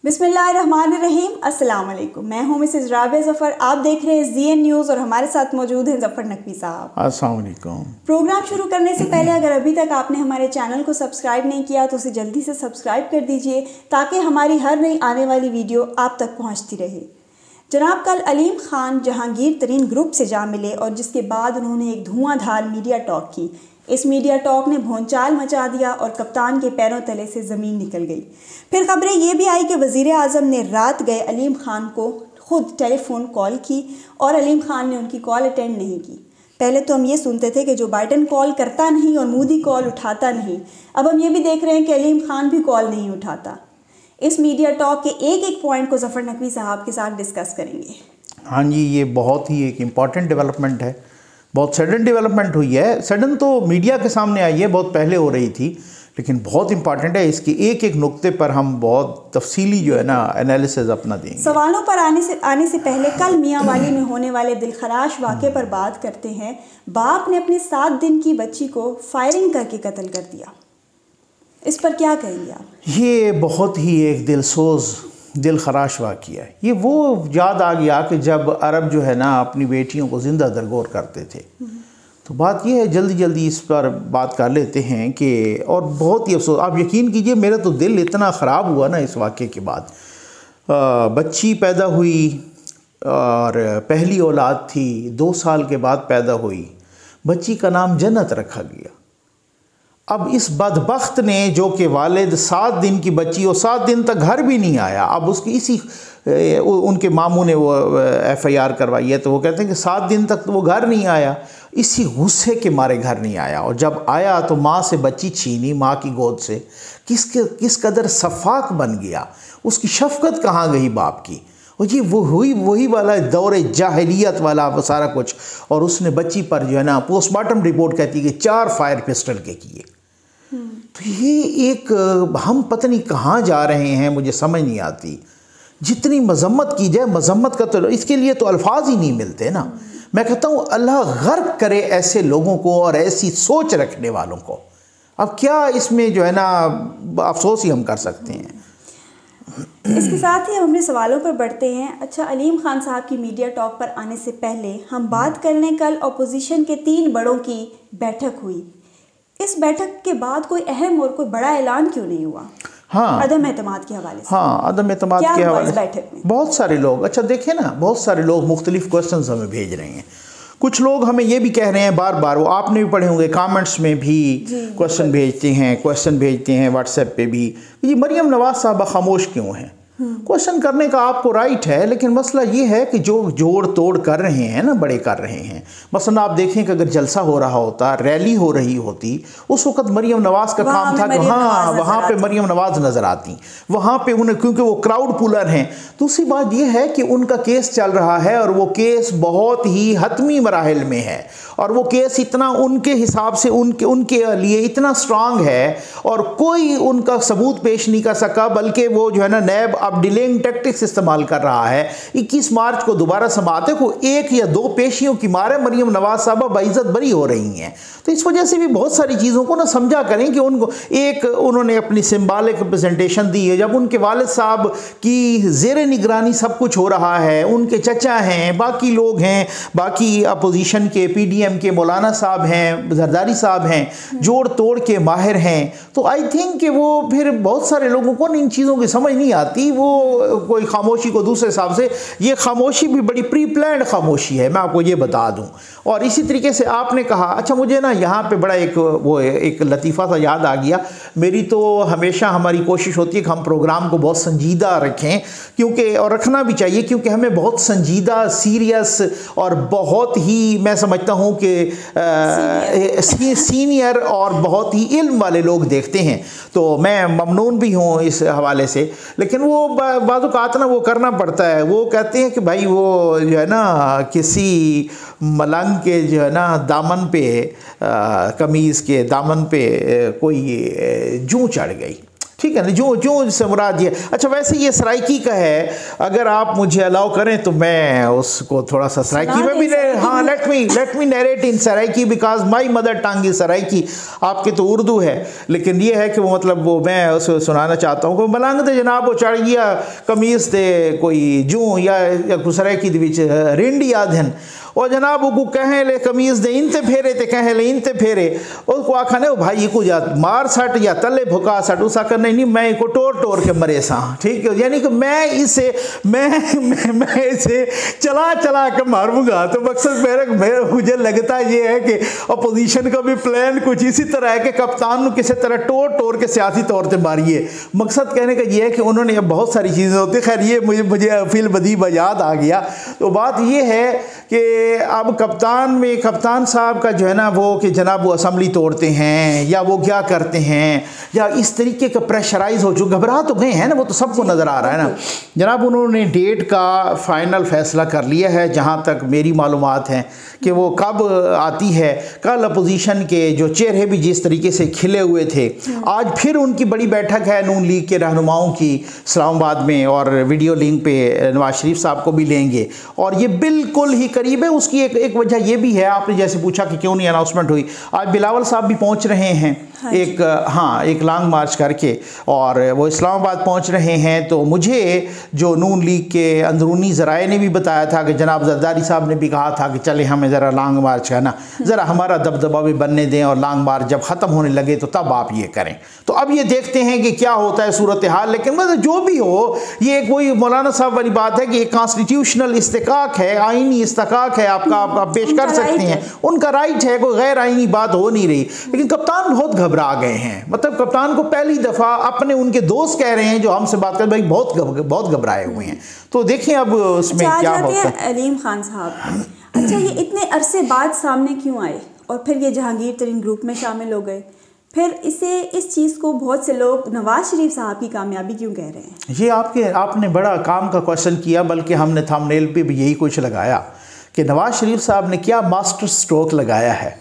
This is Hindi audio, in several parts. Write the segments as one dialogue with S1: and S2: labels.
S1: बिस्मिल्लाहिर्रहमानिर्रहीम। अस्सलाम वालेकुम। मैं हूं मिसेस राबिया ज़फ़र। आप देख रहे हैं ZN न्यूज़ और हमारे साथ मौजूद हैं ज़फ़र नकवी साहब।
S2: अस्सलाम वालेकुम।
S1: प्रोग्राम शुरू करने से पहले अगर अभी तक आपने हमारे चैनल को सब्सक्राइब नहीं किया तो उसे जल्दी से सब्सक्राइब कर दीजिए ताकि हमारी हर नई आने वाली वीडियो आप तक पहुँचती रहे। जनाब, कल अलीम खान जहांगीर तरीन ग्रुप से जा मिले और जिसके बाद उन्होंने एक धुआंधार मीडिया टॉक की। इस मीडिया टॉक ने भौंचाल मचा दिया और कप्तान के पैरों तले से ज़मीन निकल गई। फिर खबरें ये भी आई कि वज़ीर आज़म ने रात गए अलीम खान को खुद टेलीफोन कॉल की और अलीम खान ने उनकी कॉल अटेंड नहीं की। पहले तो हम ये सुनते थे कि जो बाइडन कॉल करता नहीं और मोदी कॉल उठाता नहीं, अब हम ये भी देख रहे हैं कि अलीम खान भी कॉल नहीं उठाता। इस मीडिया टॉक के एक एक पॉइंट को ज़फ़र नकवी साहब के साथ डिस्कस करेंगे।
S2: हाँ जी, ये बहुत ही एक इम्पॉर्टेंट डेवलपमेंट है। बहुत सडन डेवलपमेंट हुई है। सडन तो मीडिया के सामने आई है, बहुत पहले हो रही थी, लेकिन बहुत इंपॉर्टेंट है। इसके एक एक नुक्ते पर हम बहुत तफसीली जो है ना एनालिसिस अपना देंगे।
S1: सवालों पर आने से पहले कल मियाँ वाली में होने वाले दिलखराश वाक़े पर बात करते हैं। बाप ने अपनी 7 दिन की बच्ची को फायरिंग करके कत्ल कर दिया। इस पर क्या कहेंगे आप?
S2: ये बहुत ही एक दिलसोज दिलखराश वाक़या है। ये वो याद आ गया कि जब अरब जो है ना अपनी बेटियों को ज़िंदा दरगोर करते थे। तो बात ये है, जल्दी जल्दी इस पर बात कर लेते हैं कि, और बहुत ही अफसोस, आप यकीन कीजिए मेरा तो दिल इतना ख़राब हुआ ना इस वाक़े के बाद। बच्ची पैदा हुई और पहली औलाद थी, 2 साल के बाद पैदा हुई। बच्ची का नाम जन्नत रखा गया। अब इस बदबख्त ने, जो कि वालिद 7 दिन की बच्ची और 7 दिन तक घर भी नहीं आया, अब उसकी इसी उनके मामू ने वो FIR करवाई है, तो वो कहते हैं कि 7 दिन तक तो वो घर नहीं आया। इसी गुस्से के मारे घर नहीं आया, और जब आया तो माँ से बच्ची छीनी, माँ की गोद से। किस कदर सफाक बन गया, उसकी शफकत कहाँ गई बाप की। और ये वो वही वाला दौरे जाहिलियत वाला सारा कुछ। और उसने बच्ची पर जो है ना पोस्टमार्टम रिपोर्ट कहती है कि 4 फायर पिस्टल के किए। तो ये एक, हम पता नहीं कहाँ जा रहे हैं, मुझे समझ नहीं आती। जितनी मजम्मत की जाए, मजम्मत का तो इसके लिए तो अल्फाज ही नहीं मिलते ना। मैं कहता हूँ अल्लाह गर्क करे ऐसे लोगों को और ऐसी सोच रखने वालों को। अब क्या इसमें जो है ना अफसोस ही हम कर सकते हैं।
S1: इसके साथ ही हम अपने सवालों पर बढ़ते हैं। अच्छा, अलीम खान साहब की मीडिया टॉक पर आने से पहले हम बात कर लें, कल अपोजिशन के 3 बड़ों की बैठक हुई। इस बैठक के बाद कोई अहम और कोई बड़ा ऐलान क्यों नहीं हुआ?
S2: हाँ,
S1: अदम एतमाद के हवाले से।
S2: हाँ, अदम एतमाद के हवाले से
S1: बैठक में
S2: बहुत सारे लोग, अच्छा देखें ना, बहुत सारे लोग मुख्तलिफ क्वेश्चंस हमें भेज रहे हैं। कुछ लोग हमें ये भी कह रहे हैं बार बार, वो आपने भी पढ़े होंगे, कमेंट्स में भी क्वेश्चन भेजते हैं व्हाट्सएप पे भी, ये मरियम नवाज साहबा खामोश क्यों हैं। क्वेश्चन करने का आपको राइट है, लेकिन मसला ये है कि जो जोड़ तोड़ कर रहे हैं ना, बड़े कर रहे हैं। मसलन आप देखें कि अगर जलसा हो रहा होता, रैली हो रही होती, उस वक्त मरियम नवाज का काम था कि हाँ वहाँ पे मरियम नवाज नज़र आती, वहाँ पे उन्हें, क्योंकि वो क्राउड पुलर हैं। दूसरी बात ये है कि उनका केस चल रहा है और वो केस बहुत ही हतमी मराहिल में है, और वो केस इतना उनके हिसाब से उनके लिए इतना स्ट्रांग है और कोई उनका सबूत पेश नहीं कर सका, बल्कि वो जो है ना नैब अब डिलेइंग टैक्टिक्स इस्तेमाल कर रहा है। 21 मार्च को दोबारा समाते को 1 या 2 पेशियों की मारे मरियम नवाज साहबा बाइज्जत बरी हो रही हैं। तो इस वजह से भी बहुत सारी चीज़ों को ना समझा करें कि उनको एक उन्होंने अपनी सिंबॉलिक रिप्रेजेंटेशन दी है। जब उनके वालिद साहब की ज़ेर निगरानी सब कुछ हो रहा है, उनके चचा हैं, बाकी लोग हैं, बाकी अपोजिशन के PDM के मौलाना साहब हैं, जरदारी साहब हैं, जोड़ तोड़ के माहिर हैं, तो आई थिंक कि वो फिर बहुत सारे लोगों को इन चीज़ों की समझ नहीं आती। वो कोई खामोशी को दूसरे हिसाब से, ये खामोशी भी बड़ी प्री प्लान्ड खामोशी है, मैं आपको ये बता दूं। और इसी तरीके से आपने कहा, अच्छा मुझे ना यहाँ पे बड़ा एक लतीफ़ा सा याद आ गया। मेरी तो हमेशा हमारी कोशिश होती है कि हम प्रोग्राम को बहुत संजीदा रखें, क्योंकि और रखना भी चाहिए, क्योंकि हमें बहुत संजीदा, सीरियस और बहुत ही, मैं समझता हूँ कि सीनियर और बहुत ही इल्म वाले लोग देखते हैं। तो मैं ममनून भी हूँ इस हवाले से, लेकिन वो बाज़-औक़ात ना वो करना पड़ता है। वो कहते हैं कि भाई वो जो है ना किसी मलंग के जो है ना दामन पे, कमीज़ के दामन पे कोई जूं चढ़ गई, ठीक है ना, जो जो से मुराद ये। अच्छा वैसे ये सराइकी का है, अगर आप मुझे अलाउ करें तो मैं उसको थोड़ा सा सराइकी में भी हाँ let me narrate in Saraiki because my mother tongue is Saraiki. आपके तो उर्दू है, लेकिन ये है कि वो मतलब वो मैं उसे सुनाना चाहता हूँ कि मलंग दे जनाब वो चढ़ गया कमीज दे कोई जूं या सराइकी दे विच रिंडी आधन और जनाब को कहें ले कमीज दे इनते फेरे ते कहें ले इनते फेरे उसको आखा ने भाई को या मार सट या तले भुका सट उस आकर नहीं मैं को टोर के मरे सा, ठीक है, यानी कि मैं इसे मैं इसे चला के मारूंगा। तो मकसद मेरे मुझे लगता ये है कि अपोजिशन का भी प्लान कुछ इसी तरह है कि कप्तान को किसी तरह टोर के सियासी तौर पर मारिए। मकसद कहने का ये है कि उन्होंने अब बहुत सारी चीज़ें होती, खैर ये मुझे फिल बदीबा याद आ गया। तो बात ये है कि अब कप्तान साहब का जो है ना वो कि जनाब वो असम्बली तोड़ते हैं या वो क्या करते हैं या इस तरीके का प्रेशराइज हो चुके, घबरा तो गए हैं ना, वो तो सबको नज़र आ रहा है ना। जनाब उन्होंने डेट का फाइनल फैसला कर लिया है, जहाँ तक मेरी मालूमात हैं कि वो कब आती है। कल अपोजिशन के जो चेहरे भी जिस तरीके से खिले हुए थे, आज फिर उनकी बड़ी बैठक है नून लीग के रहनुमाओं की इस्लामाबाद में और वीडियो लिंक पे नवाज शरीफ साहब को भी लेंगे और ये बिल्कुल ही करीब है। उसकी एक वजह ये भी है, आपने जैसे पूछा कि क्यों नहीं अनाउंसमेंट हुई, आज बिलावल साहब भी पहुंच रहे हैं एक लॉन्ग मार्च करके और वो इस्लामाबाद पहुंच रहे हैं। तो मुझे जो नून लीग के अंदरूनी ज़राए ने भी बताया था कि जनाब जरदारी साहब ने भी कहा था कि चले हमें ज़रा लॉन्ग मार्च करना, ज़रा हमारा दबदबा भी बनने दें और लॉन्ग मार्च जब ख़त्म होने लगे तो तब आप ये करें। तो अब ये देखते हैं कि क्या होता है सूरत हाल। लेकिन मतलब जो भी हो, ये कोई मौलाना साहब वाली बात है कि एक कॉन्स्टिट्यूशनल इस्तिकाक है, आइनी इस्तिकाक है, आप पेश कर सकते हैं, उनका राइट है, कोई गैर आइनी बात हो नहीं रही। लेकिन कप्तान बहुत घबरा गए हैं, मतलब कप्तान को पहली दफ़ा अपने उनके दोस्त कह रहे हैं जो हमसे बात कर भाई बहुत घबराए हुए हैं। तो देखिए अब उसमें क्या होता है।
S1: अलीम खान साहब, अच्छा ये इतने अरसे बाद सामने क्यों आए और फिर ये जहांगीर तरीन ग्रुप में शामिल हो गए? फिर इस चीज़ को बहुत से लोग नवाज शरीफ साहब की कामयाबी क्यों कह रहे हैं?
S2: ये आपने बड़ा काम का क्वेश्चन किया, बल्कि हमने थंबनेल पे भी यही कुछ लगाया कि नवाज शरीफ साहब ने क्या मास्टर स्ट्रोक लगाया है।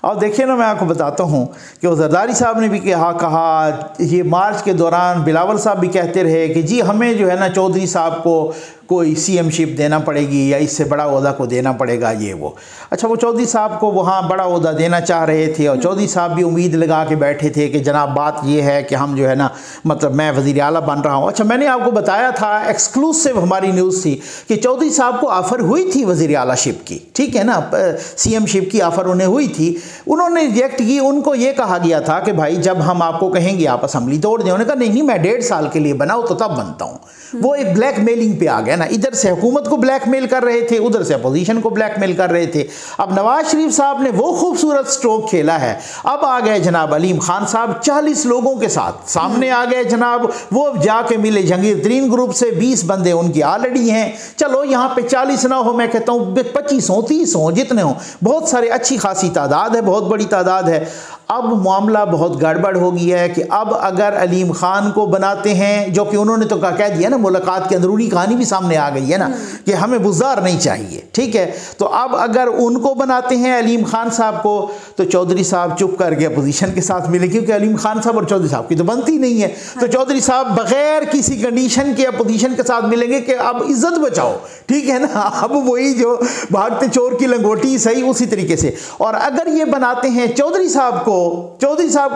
S2: और देखिए ना, मैं आपको बताता हूँ कि वो जरदारी साहब ने भी कहा ये मार्च के दौरान बिलावल साहब भी कहते रहे कि जी हमें जो है ना चौधरी साहब को कोई सीएमशिप देना पड़ेगी या इससे बड़ा ओहदा को देना पड़ेगा ये वो। अच्छा वो चौधरी साहब को वहाँ बड़ा ओहदा देना चाह रहे थे और चौधरी साहब भी उम्मीद लगा के बैठे थे कि जनाब बात ये है कि हम जो है ना मतलब मैं वज़ीर आला बन रहा हूँ। अच्छा मैंने आपको बताया था, एक्सक्लूसिव हमारी न्यूज़ थी कि चौधरी साहब को ऑफ़र हुई थी वज़ीर आला शिप की, ठीक है ना, सीएमशिप की ऑफ़र उन्हें हुई थी, उन्होंने रिजेक्ट की। उनको ये कहा गया था कि भाई जब हम आपको कहेंगे आप असम्बली तोड़ दें। उन्होंने कहा नहीं मैं 1.5 साल के लिए बनाऊँ तो तब बनता हूँ। वो एक ब्लैकमेलिंग पे आ गया ना, इधर से हुकूमत को ब्लैकमेल कर रहे थे, उधर से अपोजिशन को ब्लैकमेल कर रहे थे। अब नवाज शरीफ साहब ने वो खूबसूरत स्ट्रोक खेला है। अब आ गए जनाब अलीम खान साहब 40 लोगों के साथ सामने आ गए जनाब, वो जाके मिले जहांगीर तरीन ग्रुप से, 20 बंदे उनकी ऑलरेडी हैं। चलो यहाँ पे 40 ना हो, मैं कहता हूँ 25 हो 30 हो जितने हो, बहुत सारे अच्छी खासी तादाद है, बहुत बड़ी तादाद है। अब मामला बहुत गड़बड़ हो गया है कि अब अगर अलीम खान को बनाते हैं, जो कि उन्होंने तो कह दिया ना, मुलाकात की अंदरूनी कहानी भी सामने आ गई है ना कि हमें बुज़दार नहीं चाहिए, ठीक है। तो अब अगर उनको बनाते हैं अलीम खान साहब को, तो चौधरी साहब चुप करके अपोजिशन के साथ मिले, क्योंकि अलीम खान साहब और चौधरी साहब की तो बनती नहीं है। तो चौधरी साहब बगैर किसी कंडीशन के अपोजिशन के साथ मिलेंगे कि अब इज्जत बचाओ, ठीक है ना। अब वही जो भागते चोर की लंगोटी सही, उसी तरीके से। और अगर ये बनाते हैं चौधरी साहब को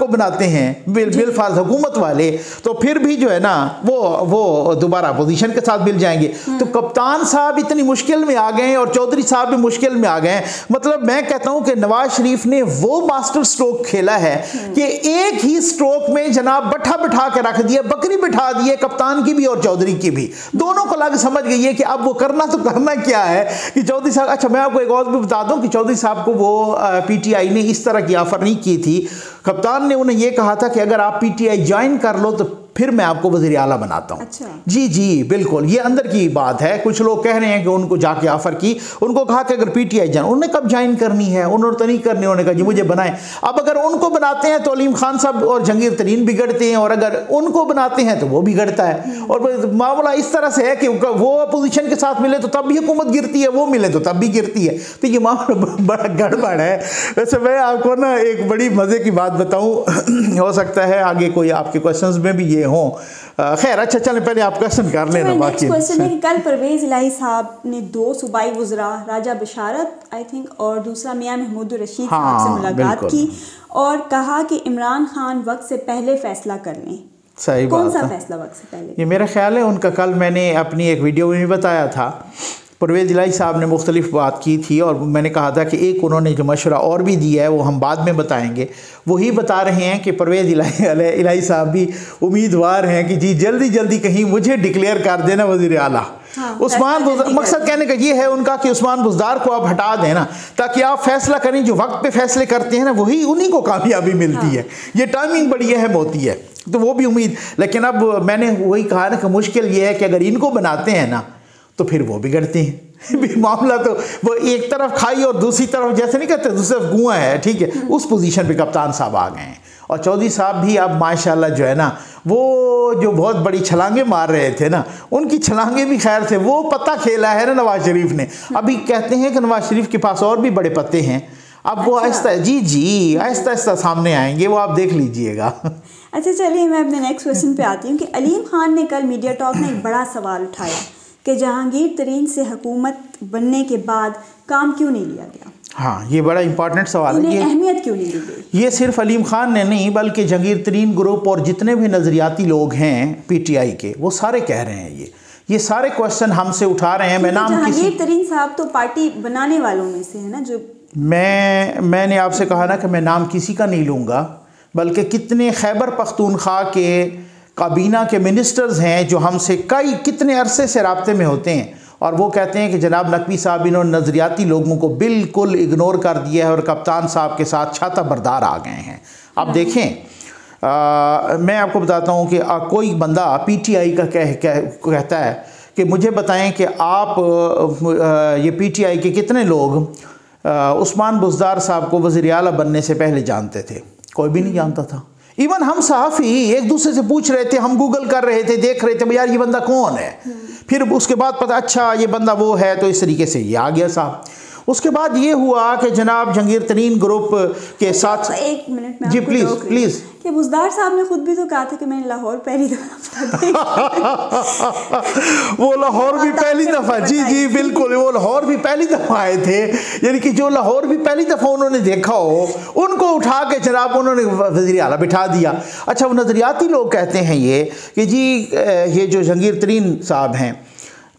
S2: बनाते हैं बिलफाज हुकूमत वाले, तो फिर भी जो है ना वो दोबारा अपोजिशन के साथ मिल जाएंगे। तो कप्तान साहब इतनी मुश्किल में आ गए और चौधरी साहब भी मुश्किल में आ गए। मतलब मैं कहता हूं कि नवाज शरीफ ने वो मास्टर स्ट्रोक खेला है कि एक ही स्ट्रोक में जनाब बैठा के रख दिया, बकरी बिठा दिए, कप्तान की भी और चौधरी की भी, दोनों को लग समझ गई है कि अब वो करना तो करना क्या है कि चौधरी साहब। अच्छा मैं आपको एक और भी बता दूं कि चौधरी साहब को वो पीटीआई ने इस तरह की ऑफर नहीं की थी। कप्तान ने उन्हें यह कहा था कि अगर आप पीटीआई ज्वाइन कर लो तो फिर मैं आपको वज़ीर आला बनाता हूँ।
S1: अच्छा।
S2: जी बिल्कुल, ये अंदर की बात है। कुछ लोग कह रहे हैं कि उनको जाके ऑफर की, उनको कहा कि अगर पीटीआई ज्वाइन, उन्होंने कब ज्वाइन करनी है, उन्होंने तो नहीं करनी, उन्होंने कहा जी मुझे बनाएं। अब अगर उनको बनाते हैं तो अलीम खान साहब और जहांगीर तरीन बिगड़ते हैं, और अगर उनको बनाते हैं तो वो बिगड़ता है। और मामला इस तरह से है कि वो अपोजिशन के साथ मिले तो तब भी हुकूमत गिरती है, वो मिले तो तब भी गिरती है। तो ये मामला बड़ा गड़बड़ है। वैसे मैं आपको ना एक बड़ी मज़े की बात बताऊँ, हो सकता है आगे कोई आपके क्वेश्चंस में भी ये हों। खैर अच्छा चलें, पहले आप क्वेश्चन कर लेना। बाकी
S1: क्वेश्चन है कि कल परवेज़ इलाही साहब ने 2 सूबाई वज़रा राजा बशारत आई थिंक और दूसरा मियां महमूद रशीद साहब से मुलाकात की और कहा कि इमरान खान वक्त से पहले फ़ैसला कर लें।
S2: सही बात है।
S1: कौन सा फैसला वक्त से पहले?
S2: ये मेरा ख्याल है उनका कल मैंने अपनी एक वीडियो में भी बताया था। परवेज़ इलाही साहब ने मुख्तलिफ बात की थी और मैंने कहा था कि एक उन्होंने जो मशवरा और भी दिया है वो हम बाद में बताएंगे। वही बता रहे हैं कि परवेज़ इलाही साहब भी उम्मीदवार हैं कि जी जल्दी जल्दी कहीं मुझे डिक्लेयर कर देना वज़ीर आला।
S1: हाँ,
S2: उस्मान मकसद कहने का ये है उनका कि उस्मान बुज़दार को आप हटा दें ना, ताकि आप फैसला करें। जो वक्त पे फैसले करते हैं ना वही उन्हीं को कामयाबी मिलती है। ये टाइमिंग बड़ी अहम होती है, तो वो भी उम्मीद। लेकिन अब मैंने वही कहा ना कि मुश्किल ये है कि अगर इनको बनाते हैं ना तो फिर वो बिगड़ते हैं। मामला तो वो एक तरफ खाई और दूसरी तरफ, जैसे नहीं कहते दूसरी तरफ कुआं है, ठीक है, उस पोजीशन पे कप्तान साहब आ गए हैं। और चौधरी साहब भी अब माशाल्लाह जो है ना, वो जो बहुत बड़ी छलांगे मार रहे थे ना, उनकी छलांगे भी खैर से वो पत्ता खेला है ना नवाज शरीफ ने। अभी कहते हैं कि नवाज शरीफ के पास और भी बड़े पत्ते हैं। अब वो आहिस्ता आहिस्ता आहिस्ता सामने आएंगे, वो आप देख लीजिएगा।
S1: अच्छा चलिए, मैं अपने नेक्स्ट क्वेश्चन पे आती हूँ कि अलीम खान ने कल मीडिया टॉक में एक बड़ा सवाल उठाया कि जहांगीर तरीन से हुकूमत बनने के बाद काम क्यों नहीं लिया गया।
S2: हाँ, ये बड़ा इंपॉर्टेंट सवाल है। ये
S1: अहमियत क्यों नहीं दी गई?
S2: ये सिर्फ अलीम खान ने नहीं बल्कि जहांगीर तरीन ग्रुप और जितने भी नज़रियाती लोग हैं PTI के, वो सारे कह रहे हैं। ये सारे क्वेश्चन हमसे उठा रहे हैं। मैं नाम
S1: जहांगीर तरीन साहब तो पार्टी बनाने वालों में से है ना। जो
S2: मैंने आपसे कहा ना कि मैं नाम किसी का नहीं लूँगा, बल्कि कितने खैबर पख्तूनख्वा के काबीना के मिनिस्टर्स हैं जो हमसे कितने अरसे से राब्ते में होते हैं, और वो कहते हैं कि जनाब नकवी साहब इन्होंने नज़रियाती लोगों को बिल्कुल इग्नोर कर दिया है और कप्तान साहब के साथ छाता बरदार आ गए हैं। अब देखें, मैं आपको बताता हूँ कि कोई बंदा PTI का कहता है कि मुझे बताएं कि आप ये PTI के कितने लोग उस्मान बुज़दार साहब को वज़ीर आला बनने से पहले जानते थे। कोई भी नहीं जानता था। इवन हम सहाफ़ी एक दूसरे से पूछ रहे थे, हम गूगल कर रहे थे, देख रहे थे यार ये बंदा कौन है। फिर उसके बाद पता अच्छा ये बंदा वो है, तो इस तरीके से ये आ गया साहब। उसके बाद ये हुआ कि जनाब जहांगीर तरीन ग्रुप के साथ,
S1: एक मिनट में
S2: जी प्लीज़
S1: कि बुज़दार साहब ने खुद भी तो कहा था कि मैंने लाहौर पहली दफ़ा
S2: वो लाहौर भी पहली दफ़ा, जी बिल्कुल, वो लाहौर भी पहली दफ़ा आए थे। यानी कि जो लाहौर भी पहली दफ़ा उन्होंने देखा हो, उनको उठा के जनाब उन्होंने वज़ीर आला बिठा दिया। अच्छा, वो नज़रियाती लोग कहते हैं ये कि जी ये जो जहांगीर तरीन साहब हैं,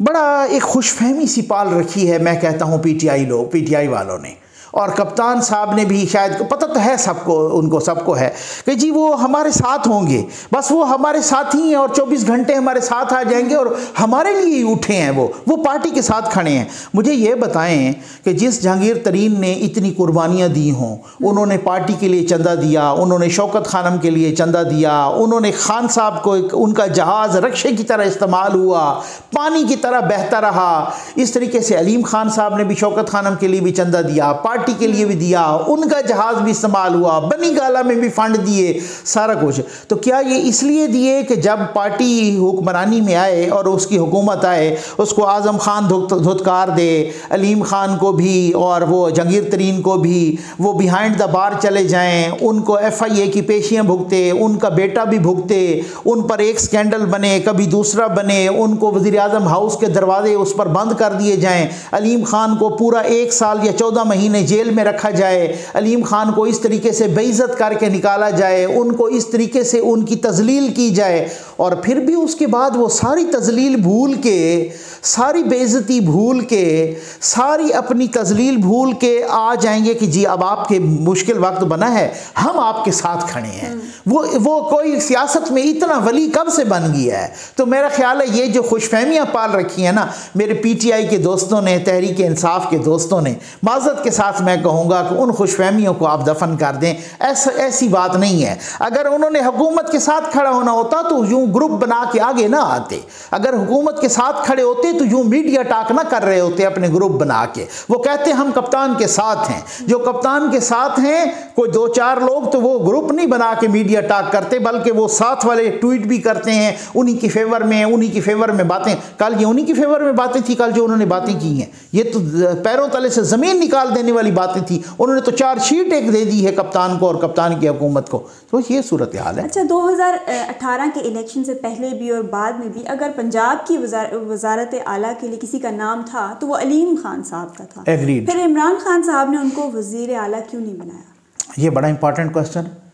S2: बड़ा एक खुशफहमी सी पाल रखी है, मैं कहता हूँ PTI वालों ने, और कप्तान साहब ने भी शायद पता तो है सबको, उनको सबको है कि जी वो हमारे साथ होंगे, बस वो हमारे साथ ही हैं और 24 घंटे हमारे साथ आ जाएंगे और हमारे लिए ही उठे हैं, वो पार्टी के साथ खड़े हैं। मुझे ये बताएं कि जिस जहांगीर तरीन ने इतनी कुर्बानियाँ दी हों, उन्होंने पार्टी के लिए चंदा दिया, उन्होंने शौकत खानम के लिए चंदा दिया, उन्होंने खान साहब को उनका जहाज़ रक्शे की तरह इस्तेमाल हुआ, पानी की तरह बहता रहा। इस तरीके से अलीम खान साहब ने भी शौकत खानम के लिए भी चंदा दिया, पार्टी के लिए भी दिया, उनका जहाज भी इस्तेमाल हुआ, बनी गाला में भी फंड दिए, सारा कुछ। तो क्या ये इसलिए दिए कि जब पार्टी हुक्मरानी में आए और उसकी हुकूमत आए, उसको आज़म खान धुतकार दे, अलीम खान को भी और वो जहांगीर तरीन को भी, वो बिहाइंड द बार चले जाएं, उनको FIA की पेशियाँ भुगते, उनका बेटा भी भुगते, उन पर एक स्कैंडल बने, कभी दूसरा बने, उनको वज़ीर आज़म हाउस के दरवाजे उस पर बंद कर दिए जाएं, अलीम खान को पूरा 1 साल या 14 महीने जेल में रखा जाए, अलीम खान को इस तरीके से बेइज्जत करके निकाला जाए, उनको इस तरीके से उनकी तजलील की जाए, और फिर भी उसके बाद वो सारी तजलील भूल के, सारी बेइज्जती भूल के, सारी अपनी तजलील भूल के आ जाएंगे कि जी अब आपके मुश्किल वक्त बना है, हम आपके साथ खड़े हैं। वो कोई सियासत में इतना वली कब से बन गया है। तो मेरा ख्याल है ये जो खुशफहमियाँ पाल रखी हैं ना मेरे PTI के दोस्तों ने, तहरीक इंसाफ के दोस्तों ने, माज़रत के साथ मैं कहूँगा कि उन खुशफहमियों को आप दफन कर दें। ऐसी बात नहीं है। अगर उन्होंने हुकूमत के साथ खड़ा होना होता तो यूँ ग्रुप बना के आगे ना आते। अगर हुकूमत के साथ खड़े होते तो यूँ मीडिया टाक ना कर रहे होते अपने ग्रुप बना के। वो कहते हम कप्तान के साथ हैं। जो कप्तान के साथ हैं कोई 2-4 लोग, तो वो ग्रुप नहीं बना के मीडिया टाक करते, बल्कि वो साथ वाले ट्वीट भी करते हैं उन्हीं की फेवर में, उन्हीं की फेवर में बातें। कल ये उन्हीं की फेवर में बातें थी, कल जो उन्होंने बातें की हैं, ये तो पैरों तले से ज़मीन निकाल देने वाली वाली बातें थी, उन्होंने तो चार्जशीट एक दे दी है कप्तान को और कप्तान की हुकूमत को। तो ये सूरत हाल है।
S1: अच्छा, 2018 के इलेक्शन से पहले भी और बाद में भी अगर पंजाब की वजारत आला के लिए किसी का नाम था तो वो अलीम खान साहब का था।
S2: एग्रीड।
S1: फिर इमरान खान साहब ने उनको वजीर आला क्यों नहीं बनाया?
S2: ये बड़ा इंपॉर्टेंट क्वेश्चन है।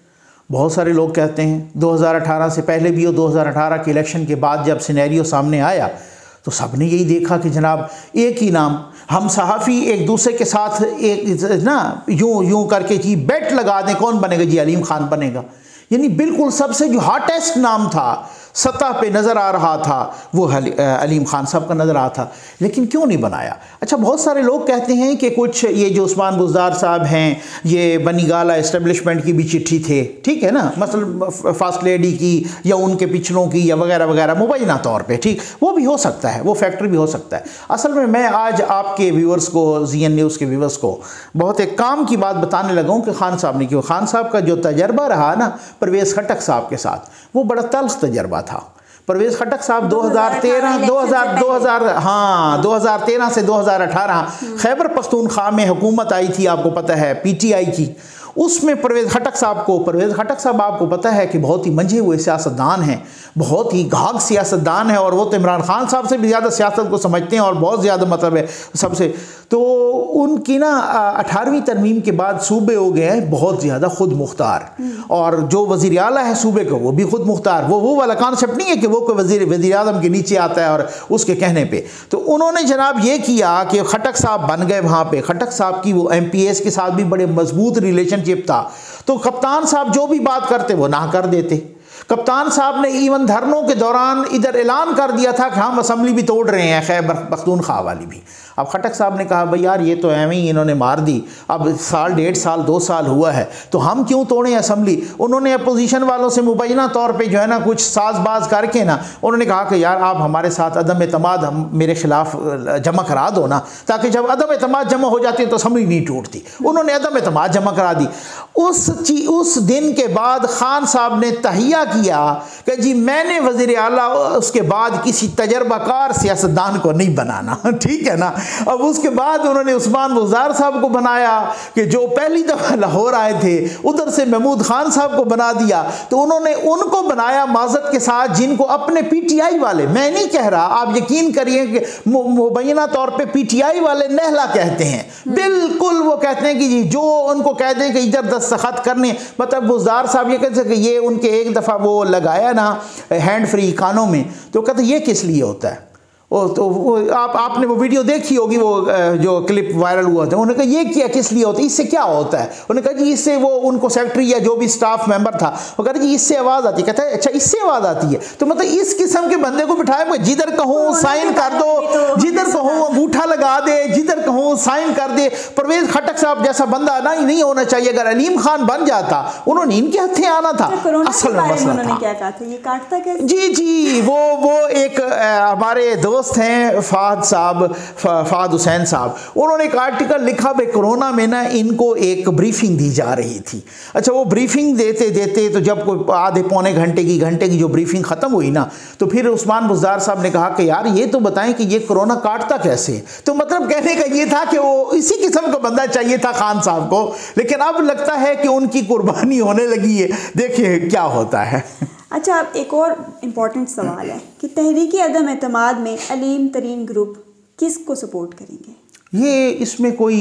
S2: बहुत सारे लोग कहते हैं 2018 से पहले भी और 2018 के इलेक्शन के बाद जब सिनेरियो सामने आया तो सबने यही देखा कि जनाब एक ही नाम, हम सहाफ़ी एक दूसरे के साथ एक ना यूं करके जी बेट लगा दें कौन बनेगा, जी अलीम खान बनेगा। यानी बिल्कुल सबसे जो हॉटेस्ट नाम था सतह पे नज़र आ रहा था वो अलीम खान साहब का नज़र आ था, लेकिन क्यों नहीं बनाया? अच्छा, बहुत सारे लोग कहते हैं कि कुछ ये जो उस्मान बुज़दार साहब हैं ये बनी गाला इस्टेब्लिशमेंट की भी चिट्ठी थे, ठीक है ना, मसलन फर्स्ट लेडी की या उनके पिछलों की या वगैरह वगैरह मुबैना तौर पे, ठीक, वो भी हो सकता है, वो फैक्टर भी हो सकता है। असल में मैं आज आपके व्यूअर्स को, ZN न्यूज़ के व्यूअर्स को बहुत एक काम की बात बताने लगा हूँ कि खान साहब ने क्यों, खान साहब का जो तजर्बा रहा ना परवेज़ खटक साहब के साथ, वो बड़ा तल्ख तजर्बा था। परवेज़ खटक साहब 2013 से 2018 खैबर पख्तूनख्वा में हुकूमत आई थी, आपको पता है, PTI की। उसमें परवेज़ खटक साहब आपको पता है कि बहुत ही मंझे हुए सियासतदान हैं, बहुत ही घाघ सियासतदान है, और वो तो इमरान खान साहब से भी ज़्यादा सियासत को समझते हैं और बहुत ज़्यादा मतलब है सबसे। तो उनकी ना 18वीं तरमीम के बाद सूबे हो गए हैं बहुत ज़्यादा खुद मुख्तार, और जो वज़ीर आला है सूबे को वो भी खुद मुख्तार। वो वाला कॉन्सेप्ट नहीं है कि वो कोई वज़ीर आज़म के नीचे आता है और उसके कहने पे। तो उन्होंने जनाब ये किया कि खटक साहब बन गए वहाँ पे। खटक साहब की वो MPS के साथ भी बड़े मजबूत रिलेशनशिप था, तो कप्तान साहब जो भी बात करते वो ना कर देते। कप्तान साहब ने इवन धरनों के दौरान इधर ऐलान कर दिया था कि हम असम्बली भी तोड़ रहे हैं, खैबर पख्तूनख्वा वाली भी। अब खटक साहब ने कहा भाई यार ये तो एवं ही इन्होंने मार दी, अब साल 1.5 साल 2 साल हुआ है तो हम क्यों तोड़ें असम्बली। उन्होंने अपोजिशन वालों से मुबैना तौर पे जो है ना कुछ साजबाज करके ना उन्होंने कहा कि यार आप हमारे साथ अदम एतमाद मेरे खिलाफ जमा करा दो ना, ताकि जब अदम एतमाद जमा हो जाती है तो असम्बली नहीं टूटती। उन्होंने अदम एतमाद जमा करा दी। उस दिन के बाद खान साहब ने तहिया किया कि जी मैंने वज़ीर आला उसके बाद किसी तजर्बाकार सियासतदान को नहीं बनाना, ठीक है ना। अब उसके बाद उन्होंने उस्मान बुज़दार साहब को बनाया कि जो पहली दफ़ा लाहौर आए थे, उधर से महमूद खान साहब को बना दिया। तो उन्होंने उनको बनाया माज़त के साथ जिनको अपने PTI वाले, मैं नहीं कह रहा, आप यकीन करिए कि मुबैना तौर पे PTI वाले नहला कहते हैं, बिल्कुल वो कहते हैं कि जी जो उनको कह दें कि इधर दस्तखत करने, मतलब बुज़दार साहब ये कहते हैं कि ये उनके एक दफ़ा वो लगाया ना हैंड फ्री कानों में, तो कहते ये किस लिए होता है। तो वो आपने वो वीडियो देखी होगी, वो जो क्लिप वायरल हुआ था। उन्होंने कहा ये क्या किस लिए होता है, इससे क्या होता है। उन्होंने कहा जी इससे, वो उनको सेक्रेटरी या जो भी स्टाफ मेंबर था वो कह रहे जी इससे आवाज़ आती है। कहता है अच्छा इससे आवाज़ आती है, तो मतलब इस किस्म के बंदे को बिठाए, जिधर कहूँ साइन कर दो, जिधर कहूँ अंगूठा लगा दे, जिधर कहूँ साइन कर दे। परवेज़ खटक साहब जैसा बंदा ना ही नहीं होना चाहिए। अगर अलीम खान बन जाता उन्होंने इनके हथे आना था। असल में मसला था जी वो एक हमारे दोस्त हैं फहद हुसैन साहब, उन्होंने एक आर्टिकल लिखा भाई कोरोना में ना इनको एक ब्रीफिंग दी जा रही थी। अच्छा, वो ब्रीफिंग देते देते तो जब कोई आधे पौने घंटे की जो ब्रीफिंग ख़त्म हुई ना, तो फिर उस्मान बुज़दार साहब ने कहा कि यार ये तो बताएं कि ये कोरोना काटता कैसे। तो मतलब कहने का ये था कि वो इसी किस्म का बंदा चाहिए था खान साहब को, लेकिन अब लगता है कि उनकी कुर्बानी होने लगी है। देखिए क्या होता है।
S1: अच्छा, अब एक और इम्पॉर्टेंट सवाल है कि तहरीक अदम एतमाद में अलीम तरीन ग्रुप किसको सपोर्ट करेंगे? ये
S2: इसमें कोई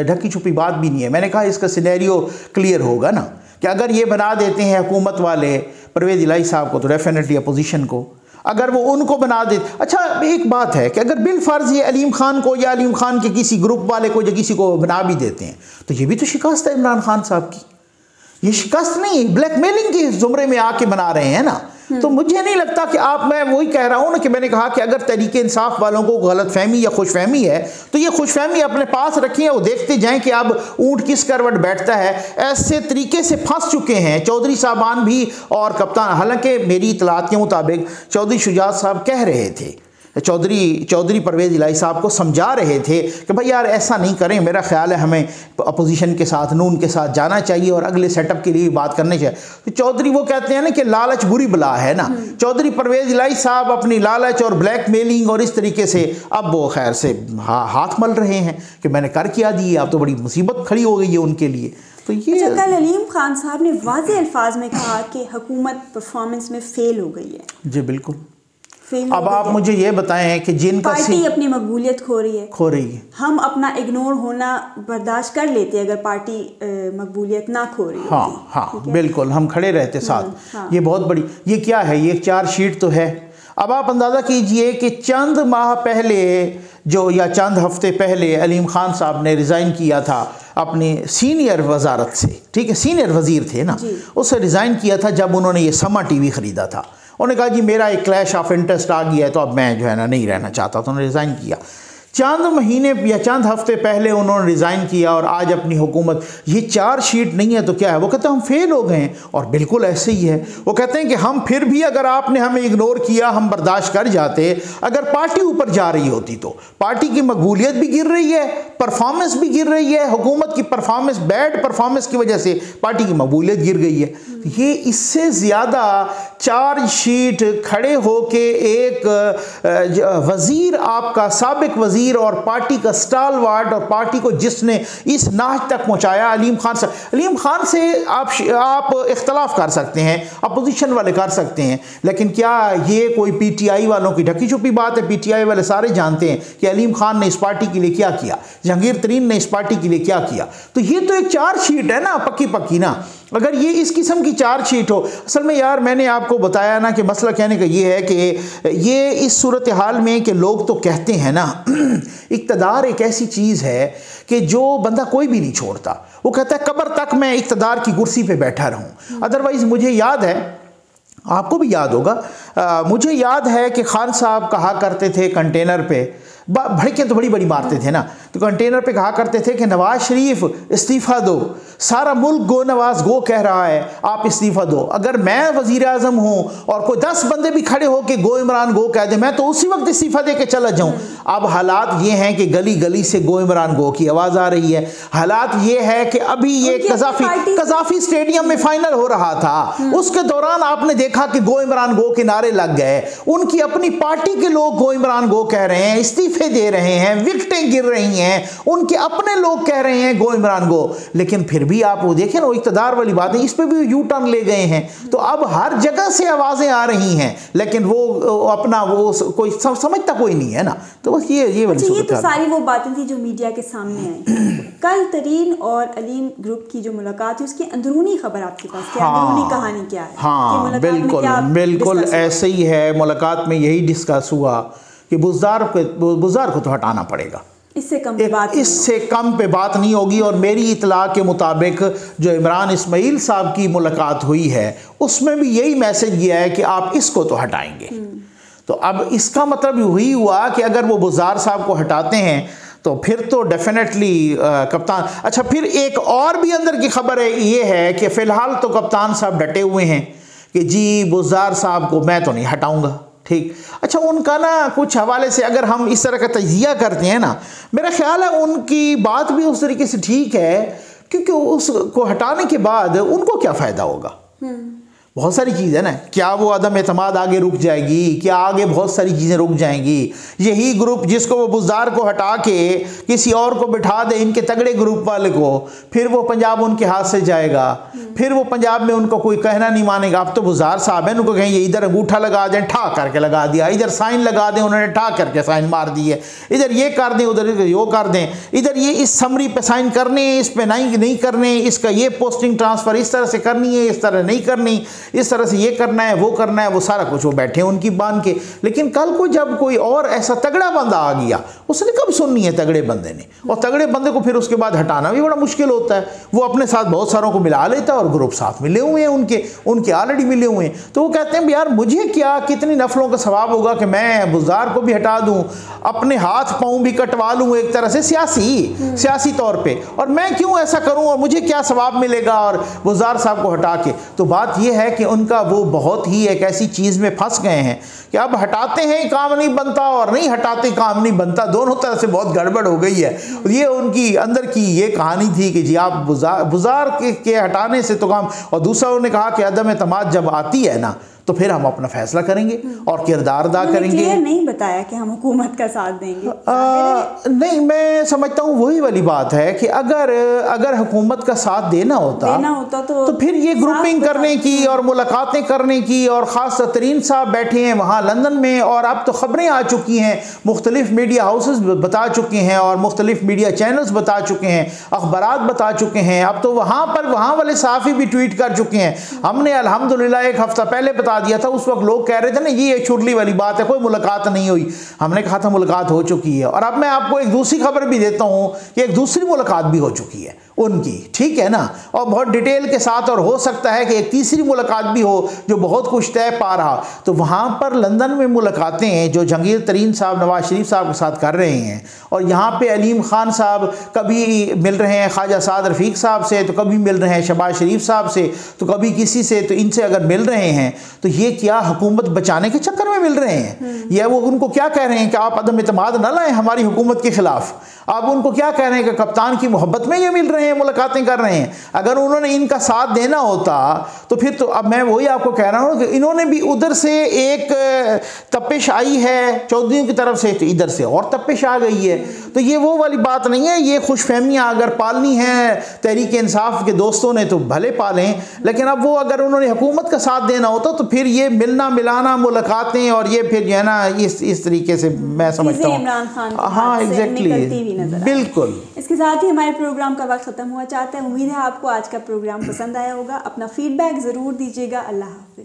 S2: ढकी छुपी बात भी नहीं है। मैंने कहा इसका सिनेरियो क्लियर होगा ना कि अगर ये बना देते हैं हुकूमत वाले परवेज़ इलाही साहब को, तो डेफिनेटली अपोजिशन को, अगर वो उनको बना दे। अच्छा, एक बात है कि अगर बिलफर्ज ये अलीम खान को या अलीम खान के किसी ग्रुप वाले को या किसी को बना भी देते हैं, तो ये भी तो शिकस्त है इमरान खान साहब की। ये शिकस्त नहीं, ब्लैकमेलिंग के जुमरे में आके बना रहे हैं ना। तो मुझे नहीं लगता कि मैं वही कह रहा हूँ ना कि मैंने कहा कि अगर तरीके इंसाफ वालों को गलतफहमी या खुशफहमी है तो ये खुशफहमी अपने पास रखिए, वो देखते जाएं कि अब ऊँट किस करवट बैठता है। ऐसे तरीके से फंस चुके हैं चौधरी साहबान भी और कप्तान। हालांकि मेरी इतलात के मुताबिक चौधरी शुजात साहब कह रहे थे चौधरी परवेज़ इलाही साहब को समझा रहे थे कि भाई यार ऐसा नहीं करें, मेरा ख्याल है हमें अपोजिशन के साथ, नून के साथ जाना चाहिए और अगले सेटअप के लिए बात करनी चाहिए। तो चौधरी वो कहते हैं ना कि लालच बुरी बला है ना। चौधरी परवेज़ इलाही साहब अपनी लालच और ब्लैकमेलिंग और इस तरीके से अब वो खैर से हाथ मल रहे हैं कि मैंने कर क्या दिए, अब तो बड़ी मुसीबत खड़ी हो गई है उनके लिए। तो ये
S1: अच्छा, कल अलीम खान साहब ने वाज़ेह अल्फाज में कहा कि हुकूमत परफॉर्मेंस में फेल हो गई है।
S2: जी बिल्कुल। अब आप मुझे ये बताएं कि जिनका
S1: पार्टी अपनी मकबूलियत खो रही है। हम अपना इग्नोर होना बर्दाश्त कर लेते अगर पार्टी मकबूलियत ना खो रही।
S2: हाँ बिल्कुल, हम खड़े रहते साथ। हाँ। ये बहुत बड़ी, ये क्या है, ये चार्जशीट तो है। अब आप अंदाज़ा कीजिए कि चंद माह पहले या चंद हफ्ते पहले अलीम खान साहब ने रिज़ाइन किया था अपनी सीनियर वजारत से, ठीक है, सीनियर वज़ीर थे ना, उससे रिज़ाइन किया था जब उन्होंने ये समा टीवी ख़रीदा था। उन्होंने कहा जी मेरा एक क्लैश ऑफ इंटरेस्ट आ गया है तो अब मैं जो है ना नहीं रहना चाहता, तो उन्होंने रिज़ाइन किया। चंद महीने या चंद हफ्ते पहले उन्होंने रिज़ाइन किया और आज अपनी हुकूमत, ये चार्जशीट नहीं है तो क्या है, वो कहते हैं हम फेल हो गए हैं। और बिल्कुल ऐसे ही है। वो कहते हैं कि हम फिर भी अगर आपने हमें इग्नोर किया हम बर्दाश्त कर जाते, अगर पार्टी ऊपर जा रही होती तो पार्टी की मकबूलियत भी गिर रही है, परफॉर्मेंस भी गिर रही है, हुकूमत की परफॉर्मेंस, बैड परफॉर्मेंस की वजह से पार्टी की मकबूलियत गिर गई है। ये इससे ज़्यादा चार्जशीट खड़े होके एक वज़ीर, आपका साबिक वज़ीर और पार्टी का स्टालवार्ड और पार्टी को जिसने इस नाज तक पहुंचाया, अलीम खान से, अलीम खान से आप इख्तलाफ कर सकते हैं, अपोजिशन वाले कर सकते हैं, लेकिन क्या ये कोई पीटीआई वालों की ढकी छुपी बात है? पीटीआई वाले सारे जानते हैं कि अलीम खान ने इस पार्टी के लिए क्या किया, जहांगीर तरीन ने इस पार्टी के लिए क्या किया। तो ये तो एक चार्जशीट है ना, पक्की पक्की ना। अगर ये इस किस्म की चार्जशीट हो, असल में यार मैंने आपको बताया ना कि मसला कहने का ये है कि ये इस सूरत हाल में कि लोग तो कहते हैं ना इक़्तिदार एक ऐसी चीज़ है कि जो बंदा कोई भी नहीं छोड़ता। वो कहता है कब्र तक मैं इक़्तिदार की कुर्सी पे बैठा रहूं। अदरवाइज़ मुझे याद है, आपको भी याद होगा, मुझे याद है कि खान साहब कहा करते थे कंटेनर पे, भड़के तो बड़ी बड़ी मारते थे ना, तो कंटेनर पे कहा करते थे कि नवाज शरीफ इस्तीफ़ा दो, सारा मुल्क गो नवाज गो कह रहा है, आप इस्तीफ़ा दो। अगर मैं वज़ीर आज़म हूँ और कोई 10 बंदे भी खड़े हो के गो इमरान गो कह दे, मैं तो उसी वक्त इस्तीफ़ा दे के चला जाऊँ। अब हालात ये हैं कि गली गली से गो इमरान गो की आवाज़ आ रही है। हालात ये है कि अभी ये कज़ाफ़ी स्टेडियम में फाइनल हो रहा था, उसके दौरान आपने देखा कि गो इमरान गो के नारे लग गए। उनकी अपनी पार्टी के लोग गो इमरान गो कह रहे हैं, इस्तीफे दे रहे हैं, विकेटें गिर रही हैं, उनके अपने लोग कह रहे हैं गो इमरान गो। लेकिन फिर भी आप वो देखें ना, इक़्तिदार वाली बात है, इस पे भी यू टर्न ले गए हैं। तो अब हर जगह से आवाज़ें आ रही हैं, लेकिन वो अपना वो कोई समझता कोई नहीं है ना। तो बस ये वाली
S1: ये तो सारी वो बातें थी जो मीडिया के सामने आई। कल तरीन और अलीम ग्रुप की जो मुलाकात है उसकी अंदरूनी खबर आपके पास क्या, अंदरूनी कहानी क्या है?
S2: हाँ बिल्कुल ऐसे ही है। मुलाकात में यही डिस्कस हुआ कि बुज़दार को तो हटाना पड़ेगा, इससे कम पे बात नहीं होगी। और मेरी इतला के मुताबिक जो इमरान इस्माइल साहब की मुलाकात हुई है उसमें भी यही मैसेज गया है कि आप इसको तो हटाएंगे। तो अब इसका मतलब यही हुआ कि अगर वो बुज़दार साहब को हटाते हैं तो फिर तो डेफिनेटली कप्तान, अच्छा फिर एक और भी अंदर की खबर है, ये है कि फ़िलहाल तो कप्तान साहब डटे हुए हैं कि जी बुज़दार साहब को मैं तो नहीं हटाऊंगा। ठीक, अच्छा उनका ना कुछ हवाले से अगर हम इस तरह का तजिया करते हैं ना, मेरा ख्याल है उनकी बात भी उस तरीके से ठीक है, क्योंकि उसको हटाने के बाद उनको क्या फ़ायदा होगा? बहुत सारी चीज़ है ना, क्या वो अदम एतमाद आगे रुक जाएगी, क्या आगे बहुत सारी चीज़ें रुक जाएंगी। यही ग्रुप जिसको वो बुज़दार को हटा के किसी और को बिठा दे, इनके तगड़े ग्रुप वाले को, फिर वो पंजाब उनके हाथ से जाएगा, फिर वो पंजाब में उनको कोई कहना नहीं मानेगा। अब तो बुज़दार साहब हैं, उनको कहेंगे इधर अंगूठा लगा दें, ठा करके लगा दिया, इधर साइन लगा दें, उन्होंने ठा करके साइन मार दी है, इधर ये कर दें, उधर यो कर दें, इधर ये इस समरी पे साइन करने, इस पे नहीं करने, इसका ये पोस्टिंग ट्रांसफ़र इस तरह से करनी है, इस तरह नहीं करनी, इस तरह से ये करना है, वो सारा कुछ वो बैठे हैं उनकी बांध के। लेकिन कल को जब कोई और ऐसा तगड़ा बंदा आ गया, उसने कब सुननी है तगड़े बंदे ने। और तगड़े बंदे को फिर उसके बाद हटाना भी बड़ा मुश्किल होता है। वो अपने साथ बहुत सारों को मिला लेता है और ग्रुप साथ मिले हुए हैं, उनके ऑलरेडी मिले हुए हैं। तो वो कहते हैं यार मुझे क्या, कितनी नफलों का सवाब होगा कि मैं बुज़दार को भी हटा दूँ, अपने हाथ पाँव भी कटवा लूँ एक तरह से सियासी तौर पर, और मैं क्यों ऐसा करूँ और मुझे क्या सवाब मिलेगा और बुज़दार साहब को हटा के। तो बात यह है कि उनका वो बहुत ही एक ऐसी चीज़ में फंस गए हैं कि अब हटाते हैं काम नहीं बनता और नहीं हटाते काम नहीं बनता, दोनों तरह से बहुत गड़बड़ हो गई है। ये उनकी अंदर की ये कहानी थी कि जी आप बुज़दार के हटाने से तो काम। और दूसरा उन्होंने कहा कि अदम एतमाद जब आती है ना तो फिर हम अपना फैसला करेंगे और किरदार अदा करेंगे।
S1: क्लियर नहीं बताया कि हम हुकूमत का साथ देंगे।
S2: नहीं, मैं समझता हूँ वही वाली बात है कि अगर हुकूमत का साथ देना होता तो फिर ये ग्रुपिंग करने की और मुलाकातें करने की, और ख़ास तरीन साहब बैठे हैं वहाँ लंदन में, और अब तो ख़बरें आ चुकी हैं, मुख्तलिफ मीडिया हाउसेस बता चुके हैं और मुख्तलिफ मीडिया चैनल्स बता चुके हैं, अखबारात बता चुके हैं। अब तो वहाँ वाले सहाफ़ी भी ट्वीट कर चुके हैं। हमने अल्हम्दुलिल्लाह एक हफ़्ता पहले बता दिया था, उस वक्त लोग कह रहे थे ना ये चुरली वाली बात है, कोई मुलाकात नहीं हुई। हमने कहा था मुलाकात हो चुकी है। और अब मैं आपको एक दूसरी खबर भी देता हूँ कि एक दूसरी मुलाकात भी हो चुकी है उनकी, ठीक है ना, और बहुत डिटेल के साथ, और हो सकता है कि एक तीसरी मुलाकात भी हो जो बहुत कुछ तय पा रहा। तो वहाँ पर लंदन में मुलाकातें जो जहांगीर तरीन साहब नवाज शरीफ साहब के साथ कर रहे हैं, और यहाँ पे अलीम खान साहब कभी मिल रहे हैं ख्वाजा साद रफ़ीक साहब से, तो कभी मिल रहे हैं शहबाज शरीफ साहब से, तो कभी किसी से, तो इनसे अगर मिल रहे हैं तो ये क्या हुकूमत बचाने के चक्कर में मिल रहे हैं, या वो उनको क्या कह रहे हैं कि आप अदम एतमाद न लाएं हमारी हुकूमत के खिलाफ। आप उनको क्या कह रहे हैं कि कप्तान की मोहब्बत में ये मिल रहे हैं, मुलाकातें कर रहे हैं। अगर उन्होंने इनका साथ देना होता तो फिर तो, अब मैं वही आपको कह रहा हूँ कि इन्होंने भी उधर से एक तपिश आई है चौधरियों की तरफ से, तो इधर से और तपिश आ गई है। तो ये वो वाली बात नहीं है। ये खुशफहमियाँ अगर पालनी है तहरीक इंसाफ के दोस्तों ने तो भले पालें, लेकिन अब वो अगर उन्होंने हुकूमत का साथ देना होता तो फिर ये मिलना मिलाना मुलाकातें और ये फिर जो है ना इस तरीके से मैं समझता हूँ।
S1: इमरान खान
S2: हाँ एग्जैक्टली, बिल्कुल।
S1: इसके साथ ही हमारे प्रोग्राम का वक्त ख़त्म हुआ चाहता है। उम्मीद है आपको आज का प्रोग्राम पसंद आया होगा। अपना फीडबैक ज़रूर दीजिएगा। अल्लाह।